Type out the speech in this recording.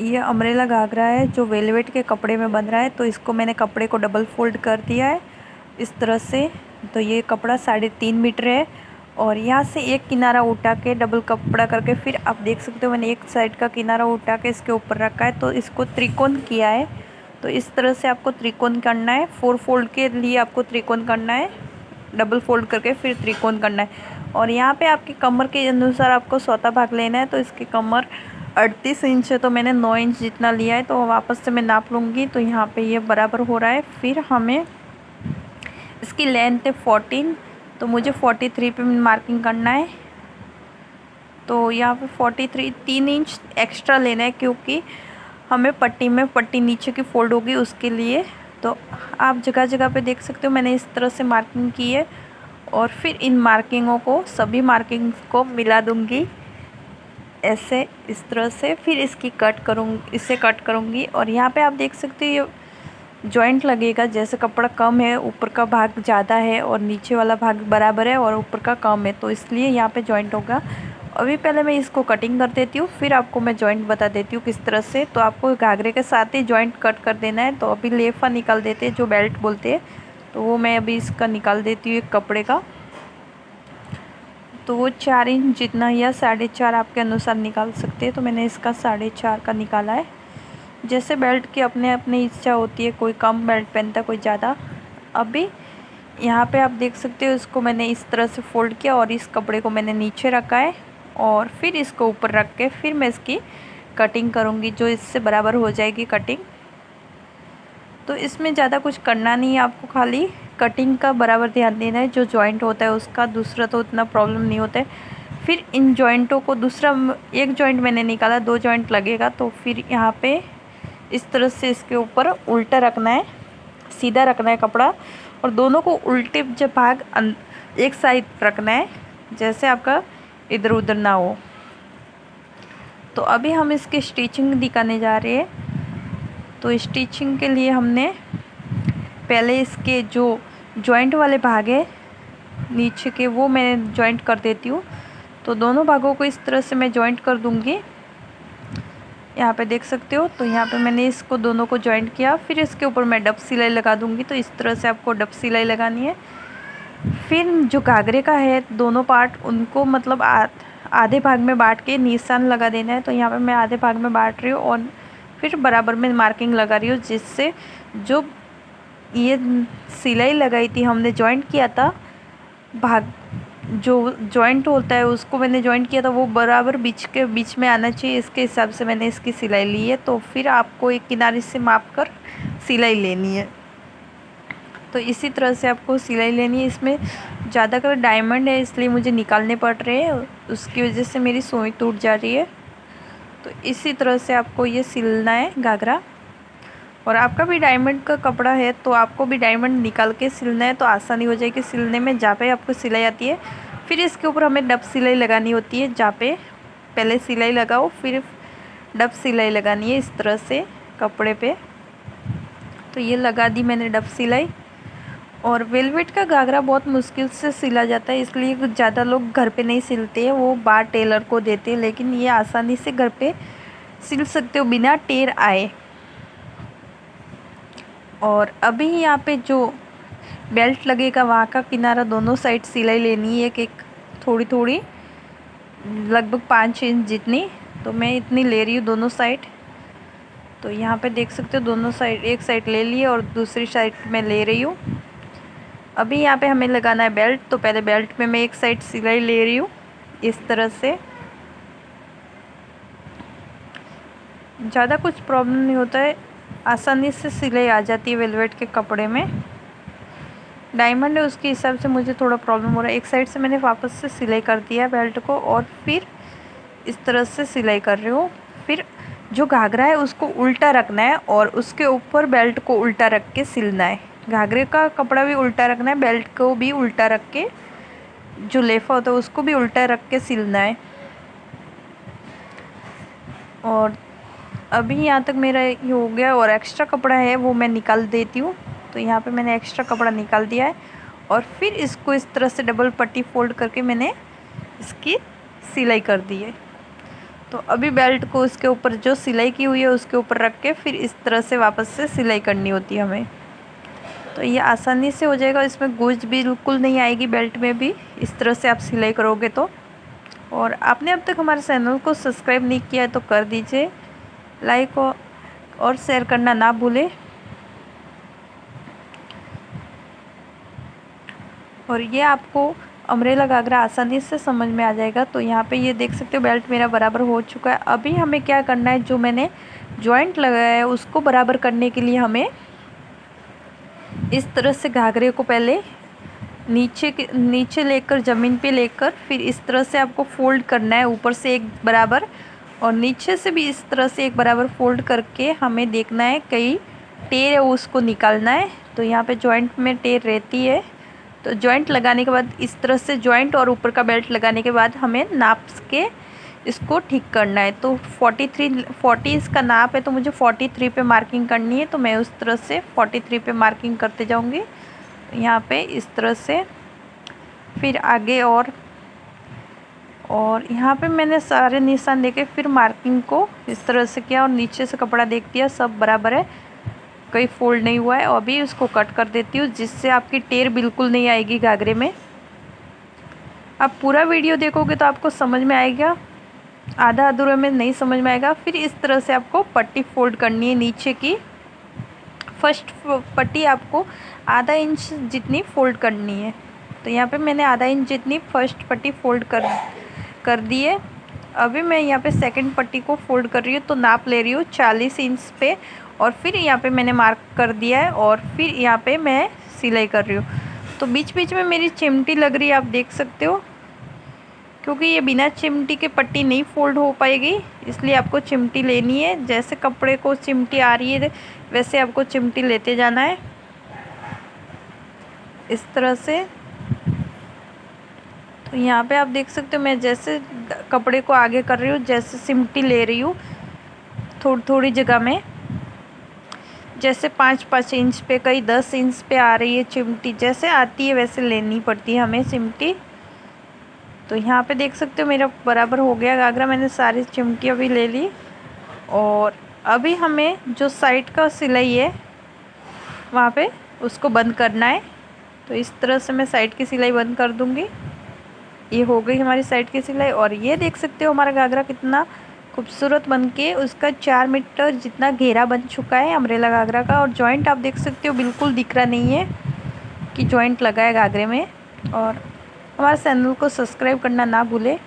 ये अम्ब्रेला घाघरा है जो वेलवेट के कपड़े में बन रहा है। तो इसको मैंने कपड़े को डबल फोल्ड कर दिया है इस तरह से। तो ये कपड़ा 3.5 मीटर है और यहाँ से एक किनारा उठा के डबल कपड़ा करके फिर आप देख सकते हो मैंने एक साइड का किनारा उठा के इसके ऊपर रखा है। तो इसको त्रिकोण किया है। तो इस तरह से आपको त्रिकोण करना है। 4 फोल्ड के लिए आपको त्रिकोण करना है, डबल फोल्ड करके फिर त्रिकोण करना है। और यहाँ पे आपकी कमर के अनुसार आपको चौथा भाग लेना है। तो इसकी कमर 38 इंच है तो मैंने 9 इंच जितना लिया है। तो वापस से मैं नाप लूँगी। तो यहाँ पे ये बराबर हो रहा है। फिर हमें इसकी लेंथ है 14, तो मुझे 43 पे मार्किंग करना है। तो यहाँ पे 43 3 इंच एक्स्ट्रा लेना है क्योंकि हमें पट्टी नीचे की फोल्ड होगी उसके लिए। तो आप जगह जगह पे देख सकते हो मैंने इस तरह से मार्किंग की है। और फिर इन मार्किंगों को सभी मार्किंग्स को मिला दूंगी ऐसे इस तरह से। फिर इसकी इसे कट करूँगी। और यहाँ पे आप देख सकते हो ये जॉइंट लगेगा। जैसे कपड़ा कम है, ऊपर का भाग ज़्यादा है और नीचे वाला भाग बराबर है और ऊपर का कम है, तो इसलिए यहाँ पे जॉइंट होगा। अभी पहले मैं इसको कटिंग कर देती हूँ, फिर आपको मैं जॉइंट बता देती हूँ किस तरह से। तो आपको घाघरे के साथ ही जॉइंट कट कर देना है। तो अभी लेफा निकाल देते हैं जो बेल्ट बोलते हैं, तो वो मैं अभी इसका निकाल देती हूँ एक कपड़े का। तो वो 4 इंच जितना या 4.5 आपके अनुसार निकाल सकते हैं। तो मैंने इसका 4.5 का निकाला है। जैसे बेल्ट की अपने अपनी इच्छा होती है, कोई कम बेल्ट पहनता है, कोई ज़्यादा। अभी यहाँ पे आप देख सकते हो इसको मैंने इस तरह से फोल्ड किया और इस कपड़े को मैंने नीचे रखा है और फिर इसको ऊपर रख के फिर मैं इसकी कटिंग करूँगी, जो इससे बराबर हो जाएगी कटिंग। तो इसमें ज़्यादा कुछ करना नहीं है, आपको खाली कटिंग का बराबर ध्यान देना है। जो जॉइंट होता है उसका, दूसरा तो उतना प्रॉब्लम नहीं होता है। फिर इन जॉइंटों को एक जॉइंट मैंने निकाला, 2 जॉइंट लगेगा। तो फिर यहाँ पे इस तरह से इसके ऊपर उल्टा रखना है, सीधा रखना है कपड़ा और दोनों को उल्टे जब भाग एक साइड रखना है, जैसे आपका इधर उधर ना हो। तो अभी हम इसकी स्टिचिंग दिखाने जा रहे हैं। तो स्टिचिंग के लिए हमने पहले इसके जो जॉइंट वाले भाग है नीचे के, वो मैं जॉइंट कर देती हूँ। तो दोनों भागों को इस तरह से मैं जॉइंट कर दूँगी। यहाँ पे देख सकते हो। तो यहाँ पे मैंने इसको दोनों को जॉइंट किया। फिर इसके ऊपर मैं डब सिलाई लगा दूँगी। तो इस तरह से आपको डब सिलाई लगानी है। फिर जो घाघरे का है दोनों पार्ट, उनको मतलब आधे भाग में बांट के निशान लगा देना है। तो यहाँ पे मैं आधे भाग में बांट रही हूँ और फिर बराबर में मार्किंग लगा रही हूँ, जिससे जो ये सिलाई लगाई थी हमने, जॉइंट किया था भाग, जो जॉइंट होता है उसको मैंने जॉइंट किया था, वो बराबर बीच में आना चाहिए। इसके हिसाब से मैंने इसकी सिलाई ली है। तो फिर आपको एक किनारे से माप कर सिलाई लेनी है। तो इसी तरह से आपको सिलाई लेनी है। इसमें ज़्यादातर डायमंड है इसलिए मुझे निकालने पड़ रहे हैं, उसकी वजह से मेरी सुई टूट जा रही है। तो इसी तरह से आपको ये सिलना है घाघरा। और आपका भी डायमंड का कपड़ा है तो आपको भी डायमंड निकाल के सिलना है, तो आसानी हो जाएगी सिलने में। जहाँ पे आपको सिलाई आती है फिर इसके ऊपर हमें डब सिलाई लगानी होती है। जहाँ पे पहले सिलाई लगाओ फिर डब सिलाई लगानी है इस तरह से कपड़े पे। तो ये लगा दी मैंने डब सिलाई। और वेलवेट का घाघरा बहुत मुश्किल से सिला जाता है, इसलिए ज़्यादा लोग घर पे नहीं सिलते हैं, वो बाहर टेलर को देते हैं। लेकिन ये आसानी से घर पे सिल सकते हो बिना टेर आए। और अभी यहाँ पे जो बेल्ट लगेगा वहाँ का किनारा दोनों साइड सिलाई लेनी है, एक एक थोड़ी थोड़ी, लगभग 5 इंच जितनी। तो मैं इतनी ले रही हूँ दोनों साइड। तो यहाँ पे देख सकते हो दोनों साइड, एक साइड ले ली और दूसरी साइड मैं ले रही हूँ। अभी यहाँ पे हमें लगाना है बेल्ट। तो पहले बेल्ट में मैं एक साइड सिलाई ले रही हूँ इस तरह से। ज़्यादा कुछ प्रॉब्लम नहीं होता है, आसानी से सिलाई आ जाती है वेलवेट के कपड़े में। डायमंड है उसके हिसाब से मुझे थोड़ा प्रॉब्लम हो रहा है। एक साइड से मैंने वापस से सिलाई कर दिया बेल्ट को और फिर इस तरह से सिलाई कर रही हूँ। फिर जो घाघरा है उसको उल्टा रखना है और उसके ऊपर बेल्ट को उल्टा रख के सिलना है। घाघरे का कपड़ा भी उल्टा रखना है, बेल्ट को भी उल्टा रख के, जो लेफा होता है उसको भी उल्टा रख के सिलना है। और अभी यहाँ तक मेरा ये हो गया और एक्स्ट्रा कपड़ा है वो मैं निकाल देती हूँ। तो यहाँ पे मैंने एक्स्ट्रा कपड़ा निकाल दिया है और फिर इसको इस तरह से डबल पट्टी फोल्ड करके मैंने इसकी सिलाई कर दी है। तो अभी बेल्ट को उसके ऊपर जो सिलाई की हुई है उसके ऊपर रख के फिर इस तरह से वापस से सिलाई करनी होती है हमें। तो ये आसानी से हो जाएगा, इसमें गूंज बिल्कुल नहीं आएगी बेल्ट में भी, इस तरह से आप सिलाई करोगे तो। और आपने अब तक हमारे चैनल को सब्सक्राइब नहीं किया है तो कर दीजिए, लाइक और शेयर करना ना भूलें। और ये आपको अम्ब्रेला घाघरा आसानी से समझ में आ जाएगा। तो यहाँ पे ये देख सकते हो बेल्ट मेरा बराबर हो चुका है। अभी हमें क्या करना है, जो मैंने जॉइंट लगाया है उसको बराबर करने के लिए हमें इस तरह से घाघरे को पहले नीचे लेकर ज़मीन पे लेकर फिर इस तरह से आपको फोल्ड करना है, ऊपर से एक बराबर और नीचे से भी इस तरह से एक बराबर फोल्ड करके हमें देखना है कहीं टेर है उसको निकालना है। तो यहाँ पे जॉइंट में टेर रहती है, तो जॉइंट लगाने के बाद इस तरह से जॉइंट और ऊपर का बेल्ट लगाने के बाद हमें नाप के इसको ठीक करना है। तो 40 इसका नाप है, तो मुझे 43 पे मार्किंग करनी है। तो मैं उस तरह से 43 पे मार्किंग करते जाऊंगी यहाँ पे इस तरह से। फिर आगे और यहाँ पे मैंने सारे निशान देके फिर मार्किंग को इस तरह से किया और नीचे से कपड़ा देख दिया सब बराबर है, कहीं फोल्ड नहीं हुआ है। और अभी उसको कट कर देती हूँ जिससे आपकी टेर बिल्कुल नहीं आएगी घाघरे में। आप पूरा वीडियो देखोगे तो आपको समझ में आएगा, आधा अधूरे में नहीं समझ में आएगा। फिर इस तरह से आपको पट्टी फोल्ड करनी है नीचे की। फर्स्ट पट्टी आपको आधा इंच जितनी फोल्ड करनी है। तो यहाँ पे मैंने आधा इंच जितनी फर्स्ट पट्टी फोल्ड कर दी है। अभी मैं यहाँ पे सेकंड पट्टी को फोल्ड कर रही हूँ, तो नाप ले रही हूँ 40 इंच पे और फिर यहाँ पे मैंने मार्क कर दिया है और फिर यहाँ पे मैं सिलाई कर रही हूँ। तो बीच बीच में मेरी चिमटी लग रही है, आप देख सकते हो, क्योंकि ये बिना चिमटी के पट्टी नहीं फोल्ड हो पाएगी, इसलिए आपको चिमटी लेनी है। जैसे कपड़े को चिमटी आ रही है वैसे आपको चिमटी लेते जाना है इस तरह से। तो यहाँ पे आप देख सकते हो मैं जैसे कपड़े को आगे कर रही हूँ, जैसे चिमटी ले रही हूँ थोड़ी थोड़ी जगह में, जैसे 5-5 इंच पे, कहीं 10 इंच पे आ रही है चिमटी, जैसे आती है वैसे लेनी पड़ती है हमें चिमटी। तो यहाँ पे देख सकते हो मेरा बराबर हो गया घाघरा, मैंने सारी चिमटियाँ भी ले ली। और अभी हमें जो साइड का सिलाई है वहाँ पे उसको बंद करना है। तो इस तरह से मैं साइड की सिलाई बंद कर दूँगी। ये हो गई हमारी साइड की सिलाई। और ये देख सकते हो हमारा घाघरा कितना खूबसूरत बनके उसका 4 मीटर जितना घेरा बन चुका है अम्ब्रेला घाघरा का। और जॉइंट आप देख सकते हो बिल्कुल दिख रहा नहीं है कि जॉइंट लगा है घाघरे में। और हमारे चैनल को सब्सक्राइब करना ना भूलें।